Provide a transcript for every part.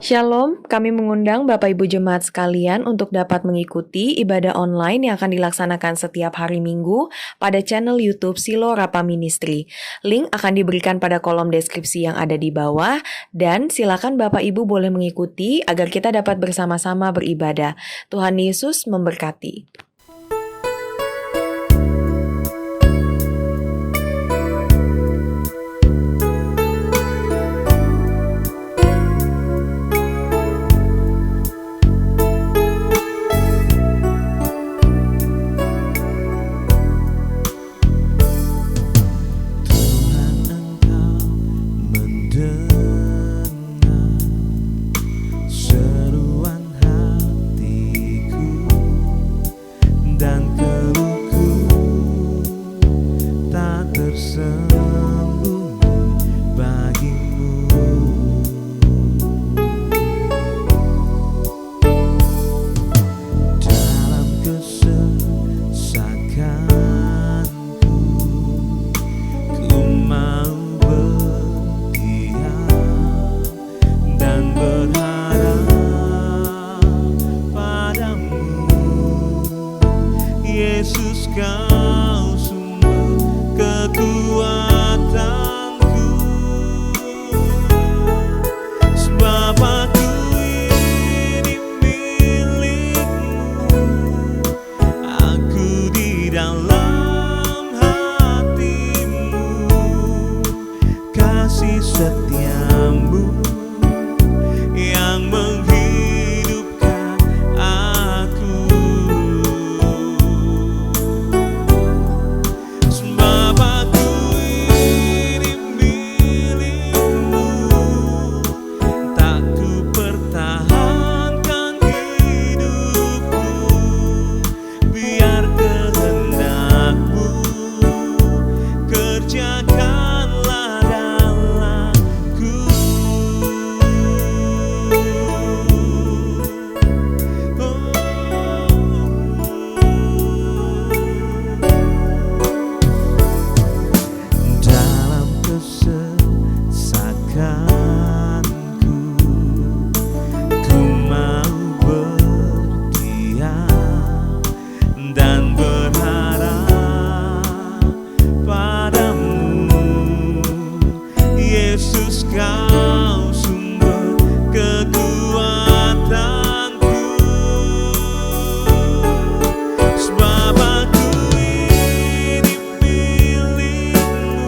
Shalom, kami mengundang Bapak Ibu Jemaat sekalian untuk dapat mengikuti ibadah online yang akan dilaksanakan setiap hari Minggu pada channel YouTube Silo Rapa Ministry. Link akan diberikan pada kolom deskripsi yang ada di bawah, dan silakan Bapak Ibu boleh mengikuti agar kita dapat bersama-sama beribadah. Tuhan Yesus memberkati. Yesus, Kau sumber kekuatanku, sebab aku ini milik-Mu, aku di dalam hati-Mu, kasih setia-Mu yang menghidupkan aku. Sebab aku ini milik-Mu, tak ku pertahankan hidupku, biar kehendak-Mu kerjakanlah dalamku. Dalam kesesakanku, ku mau berdiam dan berharap padamu. Yesus, Kau sumber kekuatanku, sebab aku ini milik-Mu,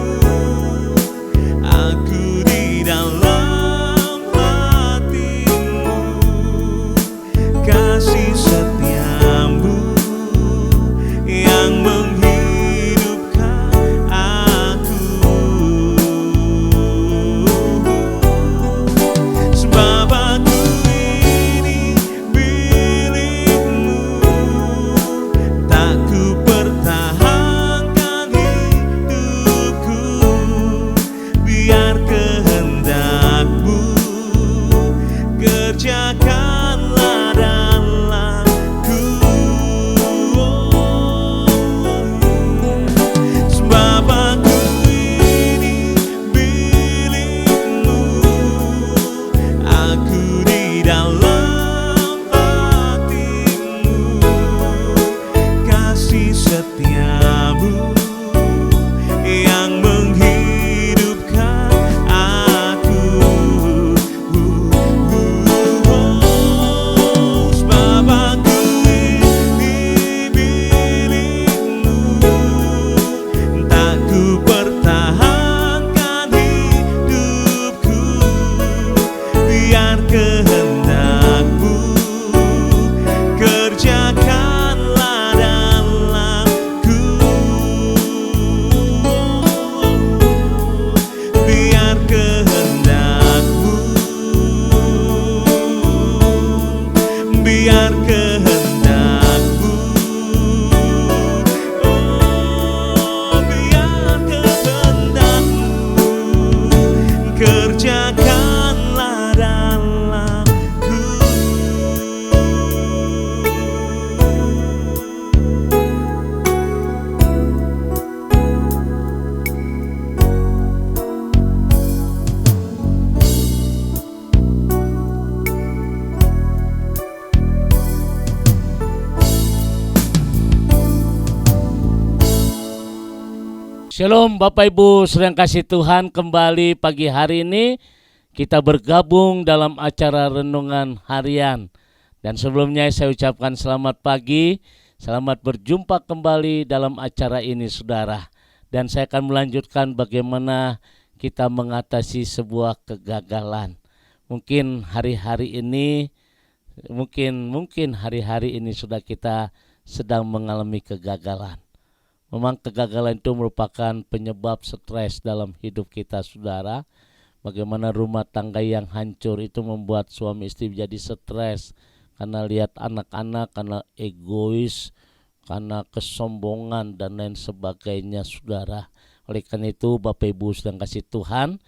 aku di dalam hati-Mu, kasih setia-Mu yang menghidupkan aku. Sebab aku ini milik-Mu, tak ku pertahankan hidupku, biar kehendak-Mu kerjakanlah dalamku. Sebab aku ini milik-Mu, aku di dalam hati-Mu, kasih setia-Mu yang menghidupkan aku. Sebab aku ini milik-Mu, tak ku pertahankan hidupku, biar kehendak-Mu kerjakanlah dalamku. Shalom Bapak Ibu sedang kasih Tuhan, kembali pagi hari ini kita bergabung dalam acara renungan harian. Dan sebelumnya saya ucapkan selamat pagi, selamat berjumpa kembali dalam acara ini saudara. Dan saya akan melanjutkan bagaimana kita mengatasi sebuah kegagalan. Mungkin hari-hari ini sudah kita sedang mengalami kegagalan. Memang kegagalan itu merupakan penyebab stres dalam hidup kita saudara. Bagaimana rumah tangga yang hancur itu membuat suami istri jadi stres. Karena lihat anak-anak, karena egois, karena kesombongan dan lain sebagainya saudara. Oleh karena itu Bapak Ibu sedang kasih Tuhan,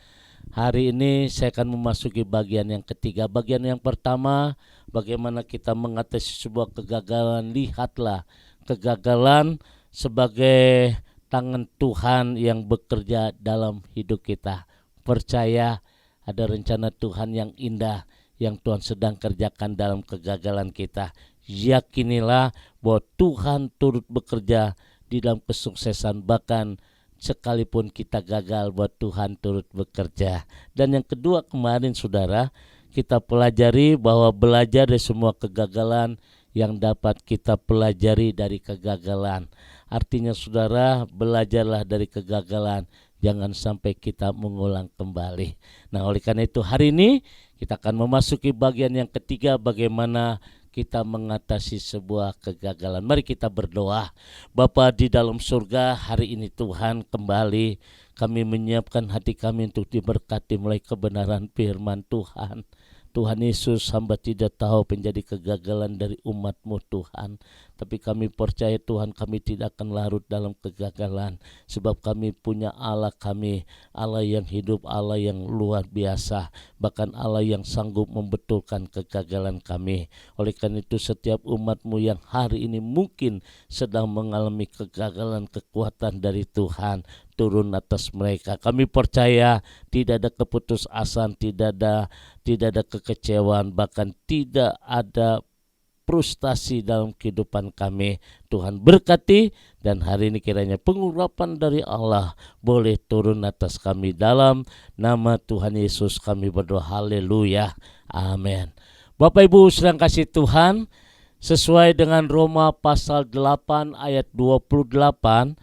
hari ini saya akan memasuki bagian yang ketiga. Bagian yang pertama, bagaimana kita mengatasi sebuah kegagalan. Lihatlah kegagalan sebagai tangan Tuhan yang bekerja dalam hidup kita. Percaya ada rencana Tuhan yang indah yang Tuhan sedang kerjakan dalam kegagalan kita. Yakinilah bahwa Tuhan turut bekerja di dalam kesuksesan, bahkan sekalipun kita gagal, bahwa Tuhan turut bekerja. Dan yang kedua kemarin saudara, kita pelajari bahwa belajar dari semua kegagalan yang dapat kita pelajari dari kegagalan. Artinya saudara, belajarlah dari kegagalan, jangan sampai kita mengulang kembali. Nah, oleh karena itu hari ini kita akan memasuki bagian yang ketiga, bagaimana kita mengatasi sebuah kegagalan. Mari kita berdoa. Bapa di dalam surga, hari ini Tuhan kembali kami menyiapkan hati kami untuk diberkati mulai kebenaran firman Tuhan. Tuhan Yesus, hamba tidak tahu menjadi kegagalan dari umat-Mu Tuhan. Tapi kami percaya Tuhan, kami tidak akan larut dalam kegagalan. Sebab kami punya Allah kami, Allah yang hidup, Allah yang luar biasa. Bahkan Allah yang sanggup membetulkan kegagalan kami. Oleh karena itu setiap umat-Mu yang hari ini mungkin sedang mengalami kegagalan, kekuatan dari Tuhan turun atas mereka. Kami percaya tidak ada keputusasaan, tidak ada kekecewaan, bahkan tidak ada frustasi dalam kehidupan kami. Tuhan berkati, dan hari ini kiranya pengurapan dari Allah boleh turun atas kami. Dalam nama Tuhan Yesus kami berdoa, haleluya, amin. Bapak Ibu sedang kasih Tuhan, sesuai dengan Roma pasal 8 ayat 28,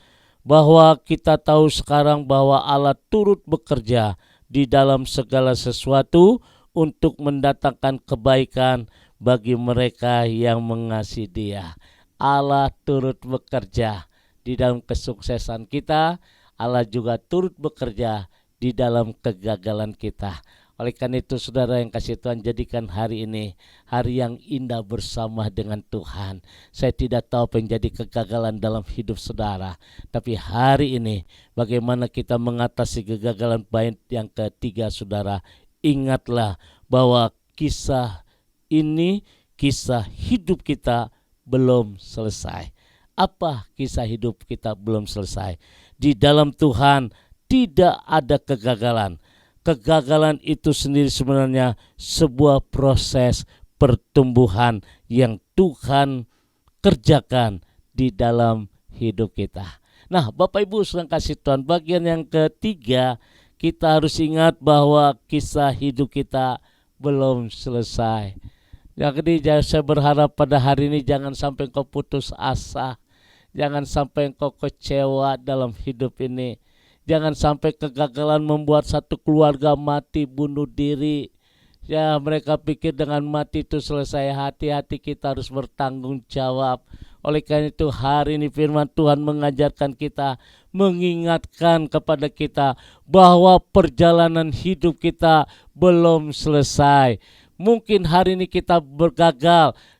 bahwa kita tahu sekarang bahwa Allah turut bekerja di dalam segala sesuatu untuk mendatangkan kebaikan bagi mereka yang mengasihi Dia. Allah turut bekerja di dalam kesuksesan kita. Allah juga turut bekerja di dalam kegagalan kita. Oleh karena itu saudara yang kasih Tuhan, jadikan hari ini hari yang indah bersama dengan Tuhan. Saya tidak tahu apa yang jadi kegagalan dalam hidup saudara, tapi hari ini bagaimana kita mengatasi kegagalan. Baik yang ketiga saudara, ingatlah bahwa kisah ini, kisah hidup kita belum selesai. Apa kisah hidup kita belum selesai? Di dalam Tuhan tidak ada kegagalan. Kegagalan itu sendiri sebenarnya sebuah proses pertumbuhan yang Tuhan kerjakan di dalam hidup kita. Nah, Bapak Ibu sedang kasih Tuhan, bagian yang ketiga kita harus ingat bahwa kisah hidup kita belum selesai. Jadi saya berharap pada hari ini jangan sampai engkau putus asa, jangan sampai engkau kecewa dalam hidup ini. Jangan sampai kegagalan membuat satu keluarga mati bunuh diri. Ya, mereka pikir dengan mati itu selesai. Hati-hati, kita harus bertanggung jawab. Oleh karena itu hari ini firman Tuhan mengajarkan kita, mengingatkan kepada kita bahwa perjalanan hidup kita belum selesai. Mungkin hari ini kita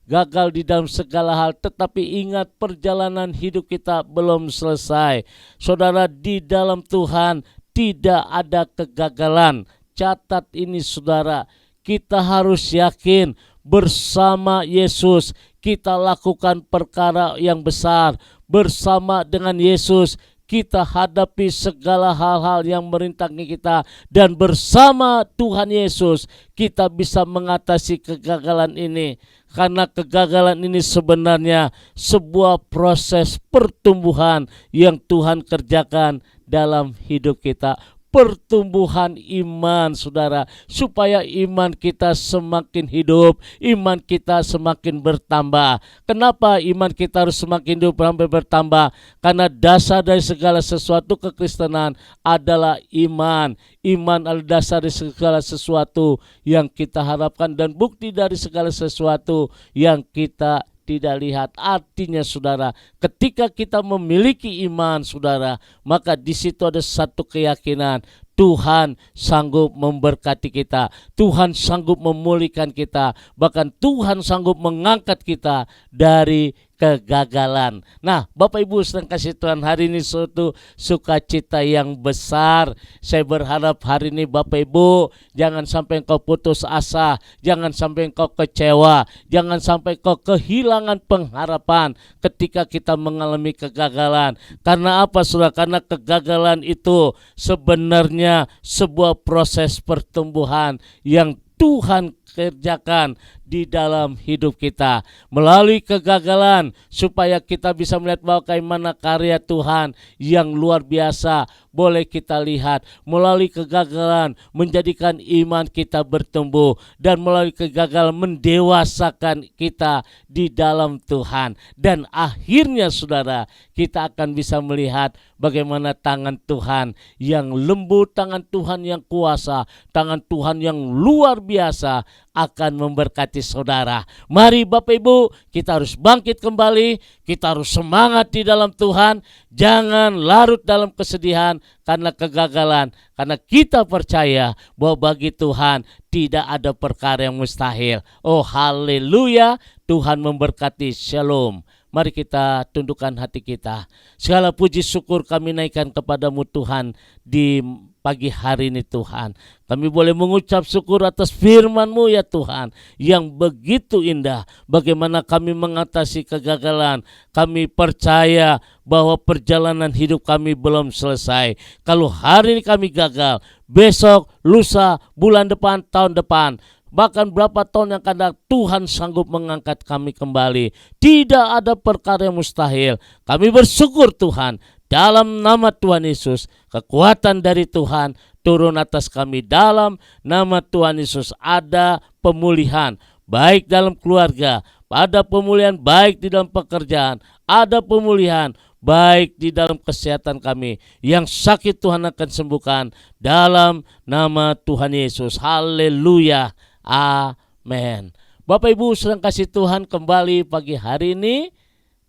gagal di dalam segala hal, tetapi ingat perjalanan hidup kita belum selesai. Saudara, di dalam Tuhan tidak ada kegagalan. Catat ini saudara, kita harus yakin bersama Yesus kita lakukan perkara yang besar. Bersama dengan Yesus kita hadapi segala hal-hal yang merintangi kita, dan bersama Tuhan Yesus kita bisa mengatasi kegagalan ini. Karena kegagalan ini sebenarnya sebuah proses pertumbuhan yang Tuhan kerjakan dalam hidup kita. Pertumbuhan iman, saudara, supaya iman kita semakin hidup, iman kita semakin bertambah. Kenapa iman kita harus semakin hidup sampai bertambah? Karena dasar dari segala sesuatu kekristenan adalah iman. Iman adalah dasar dari segala sesuatu yang kita harapkan dan bukti dari segala sesuatu yang kita tidak lihat. Artinya saudara, ketika kita memiliki iman saudara, maka di situ ada satu keyakinan, Tuhan sanggup memberkati kita, Tuhan sanggup memulihkan kita, bahkan Tuhan sanggup mengangkat kita dari kegagalan. Nah, Bapak Ibu sedang kasih Tuhan, hari ini suatu sukacita yang besar. Saya berharap hari ini Bapak Ibu jangan sampai engkau putus asa, jangan sampai engkau kecewa, jangan sampai engkau kehilangan pengharapan ketika kita mengalami kegagalan. Karena apa saudara? Karena kegagalan itu sebenarnya sebuah proses pertumbuhan yang Tuhan kerjakan di dalam hidup kita melalui kegagalan, supaya kita bisa melihat bahwa bagaimana karya Tuhan yang luar biasa boleh kita lihat. Melalui kegagalan menjadikan iman kita bertumbuh, dan melalui kegagalan mendewasakan kita di dalam Tuhan. Dan akhirnya saudara, kita akan bisa melihat bagaimana tangan Tuhan yang lembut, tangan Tuhan yang kuasa, tangan Tuhan yang luar biasa akan memberkati saudara. Mari Bapak Ibu, kita harus bangkit kembali, kita harus semangat di dalam Tuhan, jangan larut dalam kesedihan karena kegagalan, karena kita percaya bahwa bagi Tuhan tidak ada perkara yang mustahil. Oh haleluya, Tuhan memberkati. Shalom. Mari kita tundukkan hati kita. Segala puji syukur kami naikkan kepadamu Tuhan di pagi hari ini Tuhan. Kami boleh mengucap syukur atas firman-Mu ya Tuhan, yang begitu indah. Bagaimana kami mengatasi kegagalan. Kami percaya bahwa perjalanan hidup kami belum selesai. Kalau hari ini kami gagal, besok, lusa, bulan depan, tahun depan, bahkan berapa tahun yang akan datang, Tuhan sanggup mengangkat kami kembali. Tidak ada perkara yang mustahil. Kami bersyukur Tuhan. Dalam nama Tuhan Yesus, kekuatan dari Tuhan turun atas kami. Dalam nama Tuhan Yesus ada pemulihan, baik dalam keluarga, ada pemulihan baik di dalam pekerjaan, ada pemulihan baik di dalam kesehatan kami. Yang sakit Tuhan akan sembuhkan dalam nama Tuhan Yesus. Haleluya. Amin. Bapak Ibu sedang kasih Tuhan, kembali pagi hari ini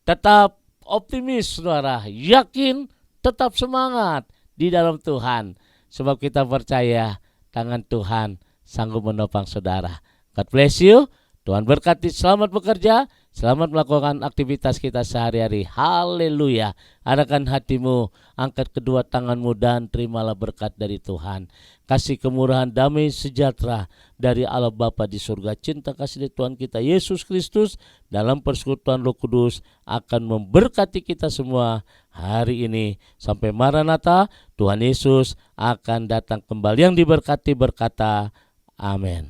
tetap optimis saudara, yakin, tetap semangat di dalam Tuhan, sebab kita percaya tangan Tuhan sanggup menopang saudara. God bless you. Tuhan berkati, selamat bekerja, selamat melakukan aktivitas kita sehari-hari. Haleluya. Arahkan hatimu, angkat kedua tanganmu dan terimalah berkat dari Tuhan. Kasih kemurahan, damai, sejahtera dari Allah Bapa di surga, cinta kasih dari Tuhan kita Yesus Kristus dalam persekutuan Roh Kudus akan memberkati kita semua hari ini. Sampai Maranatha, Tuhan Yesus akan datang kembali. Yang diberkati berkata, amin.